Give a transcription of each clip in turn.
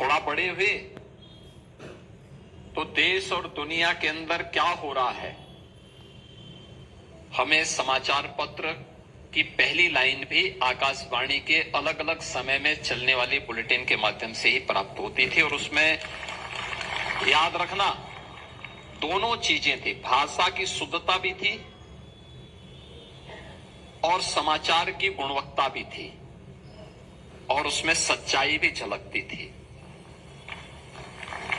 थोड़ा बड़े हुए तो देश और दुनिया के अंदर क्या हो रहा है हमें समाचार पत्र की पहली लाइन भी आकाशवाणी के अलग अलग समय में चलने वाली बुलेटिन के माध्यम से ही प्राप्त होती थी। और उसमें याद रखना दोनों चीजें थी, भाषा की शुद्धता भी थी और समाचार की गुणवत्ता भी थी और उसमें सच्चाई भी झलकती थी।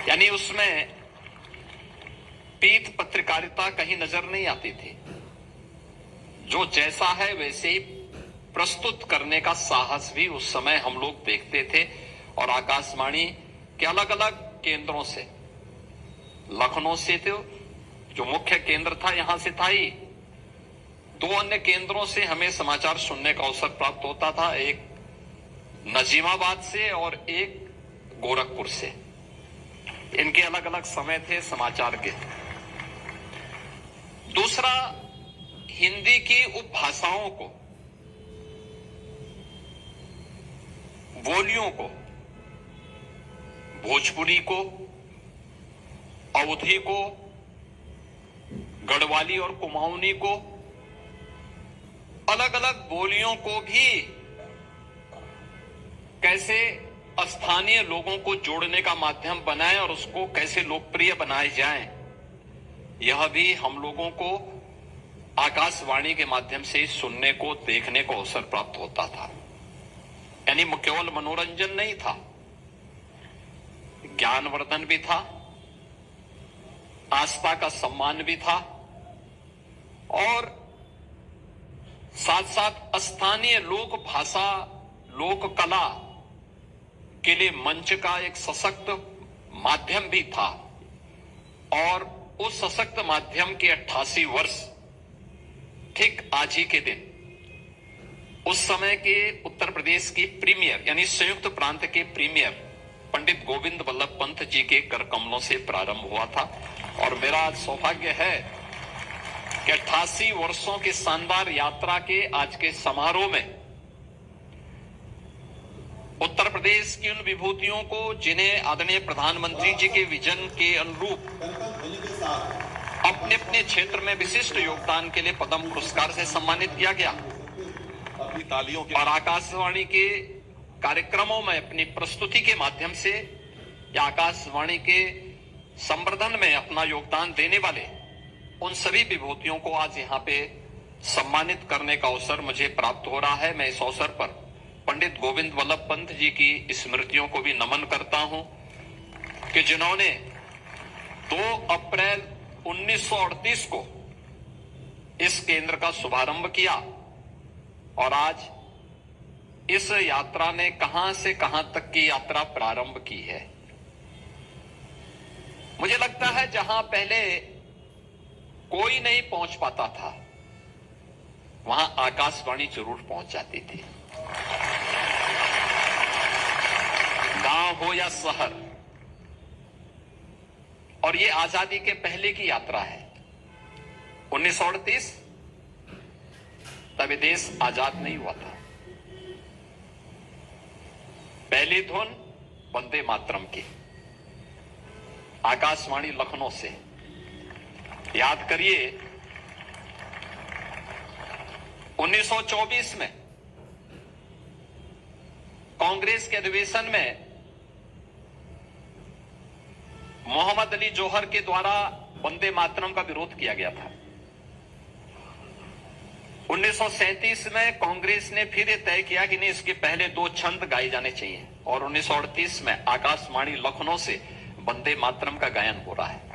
यानी उसमें पीठ पत्रकारिता कहीं नजर नहीं आती थी। जो जैसा है वैसे ही प्रस्तुत करने का साहस भी उस समय हम लोग देखते थे। और आकाशवाणी के अलग अलग केंद्रों से, लखनऊ से थे जो मुख्य केंद्र था, यहां से था ही, दो अन्य केंद्रों से हमें समाचार सुनने का अवसर प्राप्त होता था, एक नजीमाबाद से और एक गोरखपुर से। इनके अलग अलग समय थे समाचार के। दूसरा, हिंदी की उपभाषाओं को, बोलियों को, भोजपुरी को, अवधी को, गढ़वाली और कुमाऊनी को, अलग अलग बोलियों को भी कैसे स्थानीय लोगों को जोड़ने का माध्यम बनाएं और उसको कैसे लोकप्रिय बनाए जाएं, यह भी हम लोगों को आकाशवाणी के माध्यम से सुनने को, देखने को अवसर प्राप्त होता था। यानी केवल मनोरंजन नहीं था, ज्ञानवर्धन भी था, आस्था का सम्मान भी था और साथ साथ स्थानीय लोक भाषा, लोक कला के लिए मंच का एक सशक्त माध्यम भी था। और उस सशक्त माध्यम के 88 वर्ष ठीक आज ही के दिन उस समय के उत्तर प्रदेश की प्रीमियर यानी संयुक्त प्रांत के प्रीमियर पंडित गोविंद वल्लभ पंत जी के कर कमलों से प्रारंभ हुआ था। और मेरा सौभाग्य है कि 88 वर्षों की शानदार यात्रा के आज के समारोह में उत्तर प्रदेश की उन विभूतियों को, जिन्हें आदरणीय प्रधानमंत्री जी के विजन के अनुरूप अपने अपने क्षेत्र में विशिष्ट योगदान के लिए पद्म पुरस्कार से सम्मानित किया गया, अपनी तालियों के और आकाशवाणी के कार्यक्रमों में अपनी प्रस्तुति के माध्यम से या आकाशवाणी के संवर्धन में अपना योगदान देने वाले उन सभी विभूतियों को आज यहाँ पे सम्मानित करने का अवसर मुझे प्राप्त हो रहा है। मैं इस अवसर पर पंडित गोविंद वल्लभ पंत जी की स्मृतियों को भी नमन करता हूं कि जिन्होंने 2 अप्रैल 1938 को इस केंद्र का शुभारंभ किया और आज इस यात्रा ने कहां से कहां तक की यात्रा प्रारंभ की है। मुझे लगता है जहां पहले कोई नहीं पहुंच पाता था, वहां आकाशवाणी जरूर पहुंच जाती थी। गांव हो या शहर। और ये आजादी के पहले की यात्रा है। 1938 तब देश आजाद नहीं हुआ था। पहली धुन वंदे मातरम की, आकाशवाणी लखनऊ से। याद करिए 1924 में कांग्रेस के अधिवेशन में मोहम्मद अली जौहर के द्वारा वंदे मातरम का विरोध किया गया था। 1937 में कांग्रेस ने फिर यह तय किया कि नहीं, इसके पहले 2 छंद गाए जाने चाहिए और 1938 में आकाशवाणी लखनऊ से वंदे मातरम का गायन हो रहा है।